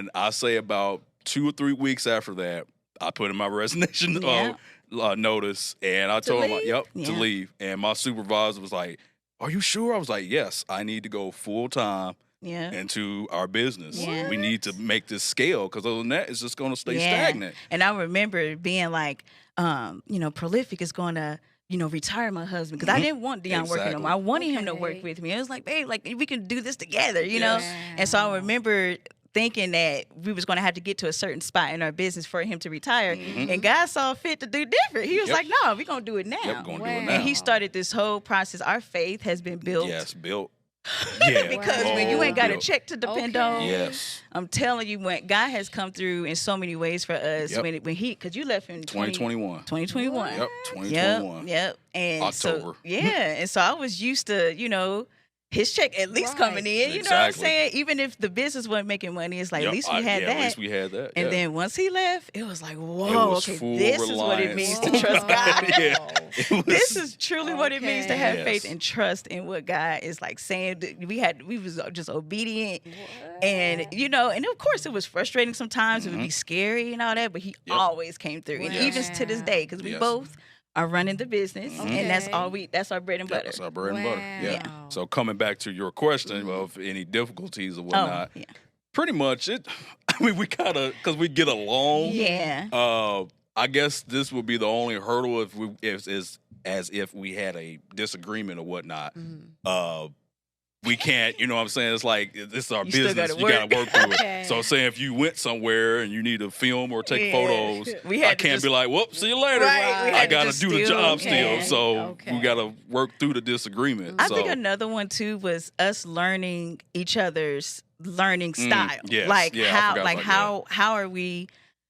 And I say about 2 or 3 weeks after that, I put in my resignation Yeah. notice, and I told him, leave? "Yep, to Yeah. leave." And my supervisor was like, "Are you sure?" I was like, "Yes, I need to go full time Yeah. into our business. Yeah. We need to make this scale because other than that, it's just going to stay Yeah. stagnant." And I remember being like, Prolific is going to, retire my husband because I didn't want Dion working no more. I wanted him to work Okay. with me. I was like, babe, like we can do this together, you know? Yes. And so I remember thinking that we was going to have to get to a certain spot in our business for him to retire. And God saw fit to do different. He was Yep. like, no, we're going to do it now. Yep, going to do it Wow. now. And he started this whole process. Our faith has been built. Yes, built. Yeah. Because Wow. when you ain't got a built. check to depend Okay. on, Yes. I'm telling you, when God has come through in so many ways for us. Yep. Because you left in 2021. 2021. Yep, 2021. Yep. And October. so, and so I was used to, his check at least coming in. You know what I'm Exactly. saying? Even if the business wasn't making money, it's like Yep, at least we had yeah, that. At least we had that. And yeah. then once he left, it was like, whoa, was okay, full this is what it reliance means to trust God. Yeah. It was- This is truly what it means to have Okay. faith Yes. and trust in what God is like saying. We was just obedient, and and of course it was frustrating sometimes. It would be scary and all that, but he Yep. always came through, and even to this day, because we Yes. both are running the business, and that's Okay. that's our bread and Yeah, butter. that's our bread and butter. Yeah. Wow. So coming back to your question of any difficulties or Oh, whatnot, yeah, pretty much it. I mean, we kind of because we get along. yeah, I guess this would be the only hurdle if as if we had a disagreement or whatnot. We can't, you know what I'm saying? It's like this is our You still business. gotta You gotta work through Okay. it. So saying if you went somewhere and you need to film or take Yeah. photos, We had I to can't just- be like, "Whoop, see you later." Right, we I had to gotta just do the still- job Okay. still. So Okay. we gotta work through the disagreement. I so, think another one too was us learning each other's learning style. yes. Like Yeah, I how forgot like about how are we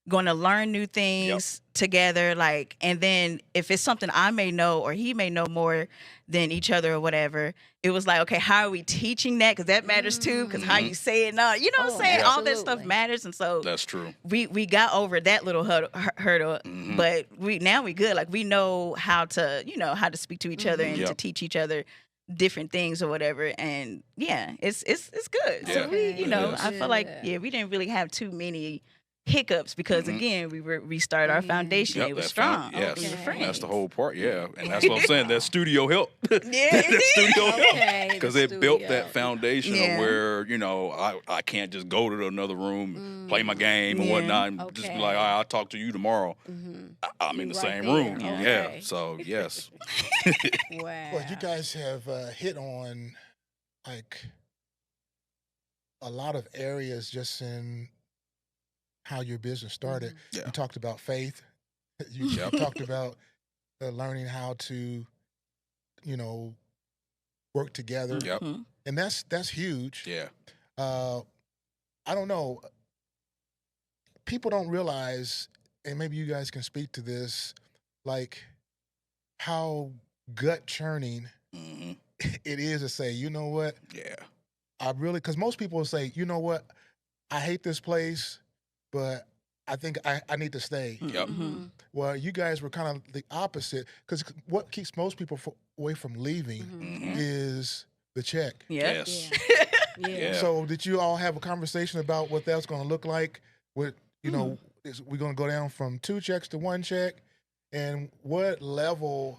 going to learn new things together, like, and then if it's something I may know or he may know more than each other or whatever, it was like, okay, how are we teaching that? Because that matters too, because how you say it now, you know what I'm saying? All that stuff absolutely. matters. And so that's true. we got over that little hurdle, but we good. Like we know how to speak to each other and to Yep. teach each other different things or whatever. And yeah, it's good. So Yeah, we, it is. I feel like we didn't really have too many hiccups because again we restarted our foundation. Yep, It was that strong. yes, We were friends. that's the whole part. Yeah, and that's what I'm saying. That studio help. Yeah, that studio Okay, help because the it built studio. that foundation Yeah. of where I can't just go to another room, play my game and Yeah. whatnot, and just be Okay. like, all right, I'll talk to you tomorrow. I'm in the Right same there. room. Okay. Yeah. So yes. Wow. Well, you guys have hit on like a lot of areas just in how your business started. Yeah. You talked about faith. You Yep. talked about learning how to, work together, Yep. and that's huge. Yeah. I don't know. People don't realize, and maybe you guys can speak to this, like how gut churning hmm it is to say, you know what, Yeah. I really, because most people will say, you know what, I hate this place, but I think I need to stay. Yep. Well, you guys were kind of the opposite, because what keeps most people away from leaving is the check. Yeah. Yes. Yeah. So did you all have a conversation about what that's going to look like? With is we going to go down from 2 checks to 1 check, and what level?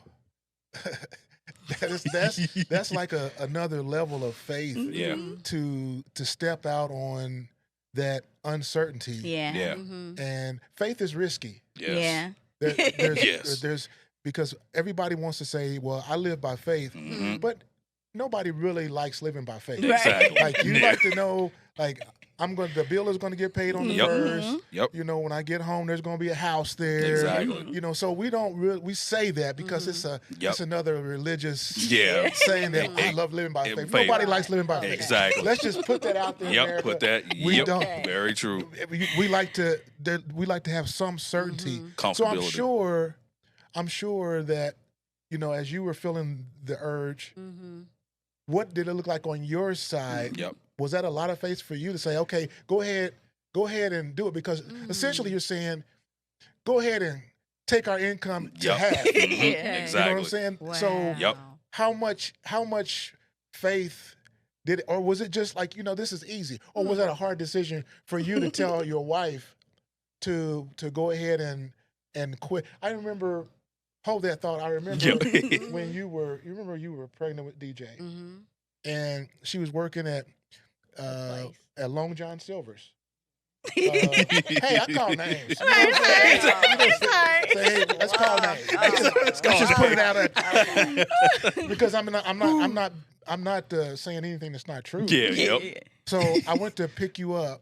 that's like another level of faith. Yeah. To step out on that uncertainty. Yeah. Yeah. And faith is risky. Yes. Yeah. There's, Yes. there's because everybody wants to say, well, I live by faith, but nobody really likes living by faith. Right. Exactly. Like you Yeah. like to know, like the bill is going to get paid on the Yep. first. Yep. When I get home, there's going to be a house there. Exactly. So we don't really say that because it's Yep. another religious Yeah. saying that I love living by faith. Nobody likes living by faith. Exactly. Let's just put that out there. Yep. America. Put that. We Yep. don't. Very true. We like to have some certainty. So Comfortability. I'm sure that as you were feeling the urge, what did it look like on your side? Yep. Was that a lot of faith for you to say, okay, go ahead and do it? Because essentially you're saying, go ahead and take our income to Yep. half. Mhm. Yeah. You know what Exactly. I'm saying? Wow. So Yep. how much faith or was it just like, this is easy? Or was that a hard decision for you to tell your wife to go ahead and quit? I remember, hold that thought. I remember when you were pregnant with DJ, and she was working at Long John Silver's. Hey, I call names. Let's call names. Let's just put it out because I'm not saying anything that's not true. Yeah. So I went to pick you up,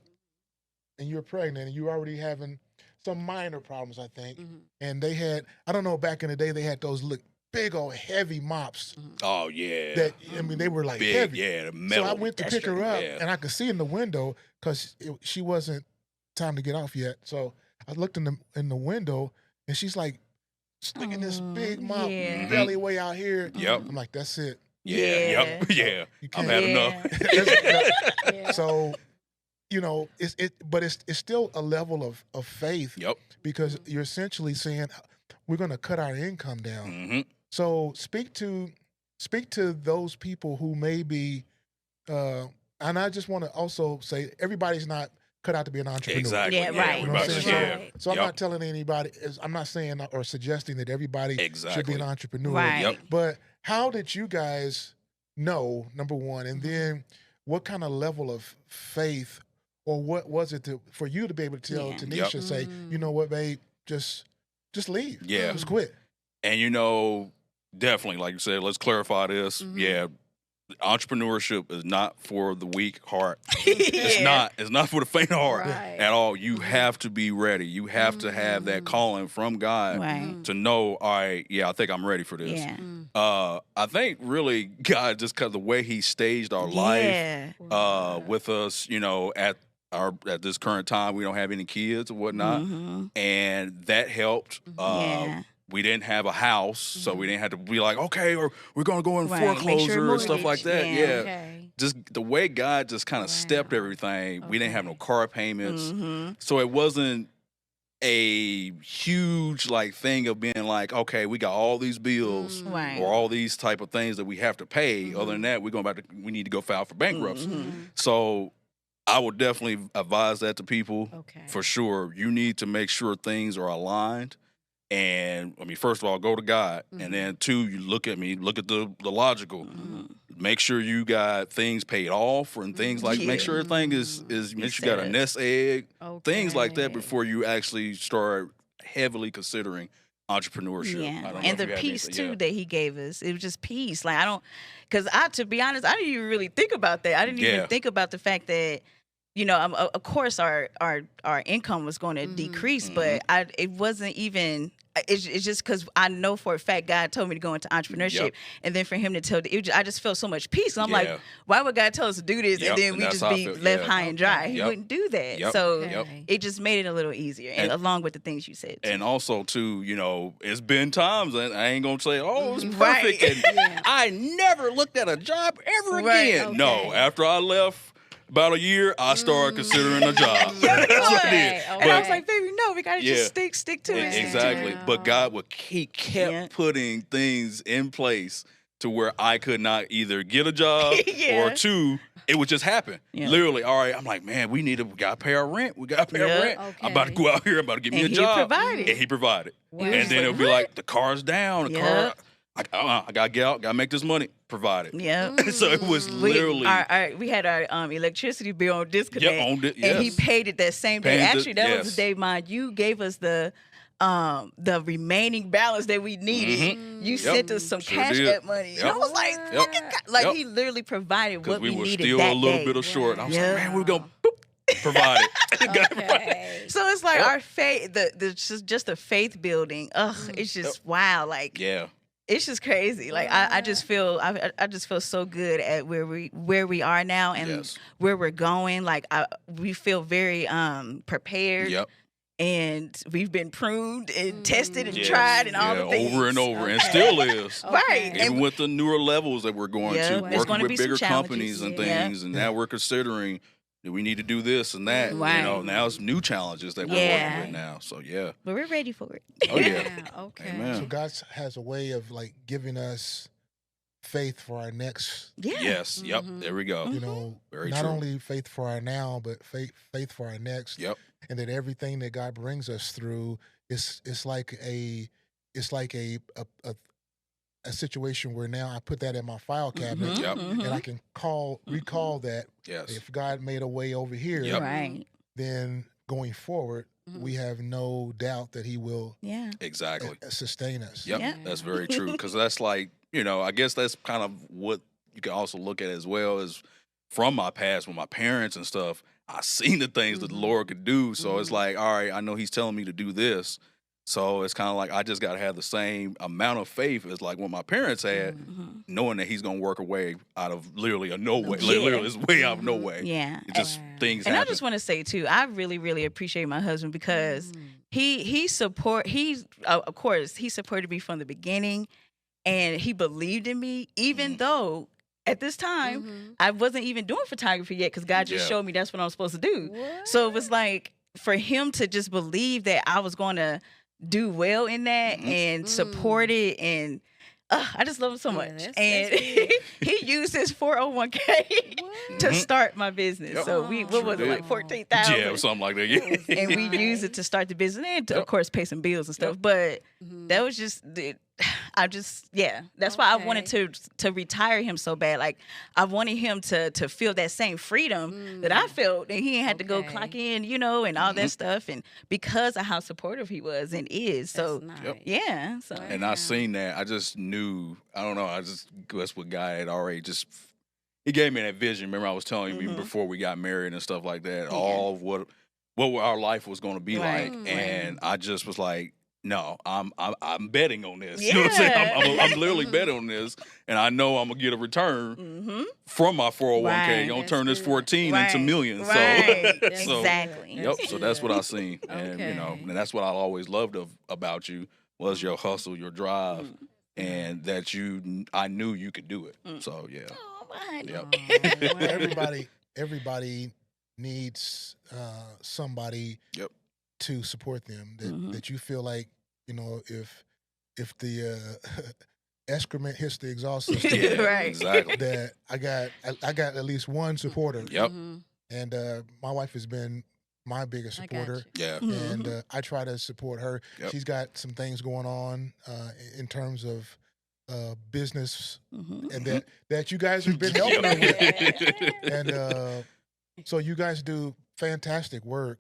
and you were pregnant, and you were already having some minor problems, I think. And they had, I don't know, back in the day, they had those big old heavy mops. Oh yeah. That, they were like big, heavy. yeah, the metal. So I went to pick her up, and I could see in the window because she wasn't time to get off yet. So I looked in the window, and she's like sticking this big mop belly way out here. Yep. I'm like, that's it. Yeah. You I've can't- had enough. So, but it's still a level of faith. Yep. Because you're essentially saying we're going to cut our income down. Mm-hmm. So speak to those people who may be, and I just want to also say everybody's not cut out to be an entrepreneur. Exactly. Yeah, right. You know what I'm saying? Right. So I'm not telling anybody. I'm not saying or suggesting that everybody should be Exactly. an entrepreneur. Right. Yep. But how did you guys know, number one, and then what kind of level of faith, or what was it for you to be able to tell Yeah. Tanisha, say, you know what, babe, just leave. Yeah. Just quit. And definitely, like you said, let's clarify this. Yeah, entrepreneurship is not for the weak heart. It's not. It's not for the faint of heart Right. at all. You have to be ready. You have to have that calling from God Right. to know, all right, I think I'm ready for this. Yeah. I think really God, just because the way He staged our life Yeah. with us, at this current time, we don't have any kids or whatnot, and that helped. Yeah. We didn't have a house, so we didn't have to be like, okay, or we're gonna go in Right. Make foreclosure sure and stuff like that. mortgage, Yeah. Okay. Just the way God just kind of stepped everything. We didn't have no car payments, so it wasn't a huge thing of being like, okay, we got all these bills Right. or all these type of things that we have to pay. Other than that, we need to go file for bankruptcy. So I would definitely advise that to people Okay. for sure. You need to make sure things are aligned. And first of all, go to God, and then two, you look at the logical. Make sure you got things paid off and things like. Make sure everything is make sure you got a nest egg, things like that before you actually start heavily considering entrepreneurship. I Yeah, don't know and if the you have peace anything. too that He gave us. It was just peace. Like to be honest, I didn't even really think about that. I didn't even think about the fact that, of course our income was going to decrease, but it wasn't even. It's just because I know for a fact God told me to go into entrepreneurship, and then for Him to tell, I just felt so much peace. And I'm like, why would God tell us to do this, and then and we that's just how I be feel. left Yeah. high and dry? He Yep. wouldn't do that. Yep. So Yep. it just made it a little easier, and along with the things you said. Too. And also, too, it's been times, and I ain't gonna say, oh, it's perfect, Right. and I never looked at a job ever Right. again. No, Okay. after I left about a year, I started considering a job. Yeah, That's what I okay, did. okay. And I was like, baby, no, we gotta Yeah. just stick to it. Exactly. Yeah. But God He kept Yeah. putting things in place to where I could not either get a job Yeah. or two, it would just happen. Yeah. Literally, all right, I'm like, man, we gotta pay our rent. We gotta pay our Yeah. rent. I'm about to Okay. go out here, I'm about to get me And a He job. provided. And He provided. Wow. And was then like, it'll be what? like, the car's down, the car, Yep. I gotta get out, gotta make this money, provided. Yeah. So it was literally, we had our electricity bill on disconnect, and he yes. paid it that same day. Paid it, Actually, that was yes. the day, mind you, gave us the remaining balance that we needed. You sent us some Sure cash did. app money. And I Yep. was like, Yep. fucking God. Like Yep. He literally provided because what we we were needed still that a little day. bit of short. I was Yeah. like, man, we're gonna provide it. Okay. So it's like Yep. our faith, just the faith building. Ugh, it's just wow. Like Yeah. it's just crazy. Like I just feel I just feel so good at where we are now and Yes. where we're going. Like we feel very prepared. Yep. And we've been pruned and tested and Yes. tried and all Yeah, the things. over and over, and Okay. still is. Right. Okay. Even And with the newer levels that we're going Yeah, to, there's working gonna with be some bigger challenges. companies and Yeah. things, and now we're considering do we need to do this and that. Right. Now it's new challenges that we're Yeah. working with now. So yeah. but we're ready for it. Oh yeah. Okay. Amen. So God has a way of giving us faith for our next. Yeah. Yes. Yep. Mhm. There we go. You know, Very not true. only faith for our now, but faith for our next. Yep. And that everything that God brings us through it's like a a situation where now I put that in my file cabinet Mhm, Yep. mhm. and I can recall that Yes. if God made a way over here, Yep. Right. then going forward, Mhm. we have no doubt that He will Yeah. Exactly. sustain us. Yep. Yeah. That's very true. Because that's like, I guess that's kind of what you can also look at as well as from my past with my parents and stuff. I seen the things that the Mhm. Lord could do. So it's Mhm. like, all right, I know He's telling me to do this. So it's kind of like I just got to have the same amount of faith as like what my parents had, Mhm. knowing that He's going to work a way out of literally a no way. Yeah. Literally, it's way out of no Mhm. way. Yeah. It just Wow. things And I happen. just want to say too, I really, really appreciate my husband because Mhm. he's of course he supported me from the beginning, and he believed in me even Mhm. though at this time Mhm. I wasn't even doing photography yet because God just Yeah. showed me that's what I'm supposed to do. What? So it was like for him to just believe that I was going to do well in that Mhm. and support it, and I just love him so Yeah, much. that's And good. he used his 401k What? to Mhm. start my business. Yep. So we Oh. what was it, Sure like did. 14,000? Yeah, something like that. That was Yeah. And we used it to nice. start the business and to, Yep. of course, pay some bills and stuff. Yep. But Mhm. that was just that's why I wanted Okay. to retire him so bad. Like I wanted him to feel that same freedom that I Mm. felt, and he ain't had to go Okay. clock in, and all Mhm. that stuff, and because of how supportive he was and is. So That's Yep. nice. yeah, so Wow. And I seen that. I just knew. I don't know. That's what God had already just. He gave me that vision. Remember, I was telling you even Mhm. before we got married and stuff like that. Yeah. All of what our life was going to be Right, like, right. and I just was like, no, I'm betting on this. You know what I'm saying? Yeah. I'm literally betting on this, and I know I'm gonna get a return mm-hmm. from my 401k. Right. You're gonna That's turn this good. 14 into millions. Right. So, That's so Exactly. good. yep. So that's what I good. seen, and Okay. and that's what I always loved about you was your hustle, your drive, Mm. and that I knew you could do it. Mm. So yeah, Oh, my honey. Yep. Aw, wow. Everybody needs somebody Yep. to support them. That Mhm. that you feel like if the excrement hits the exhaust system, yeah, Right. exactly. that I got at least one supporter. Yep. Mhm. And my wife has been my biggest I got supporter. you. Yeah. Mhm. And I try to support her. Yep. She's got some things going on in terms of business, Mhm. and that you guys have been helping her with. Yep. And so you guys do fantastic work.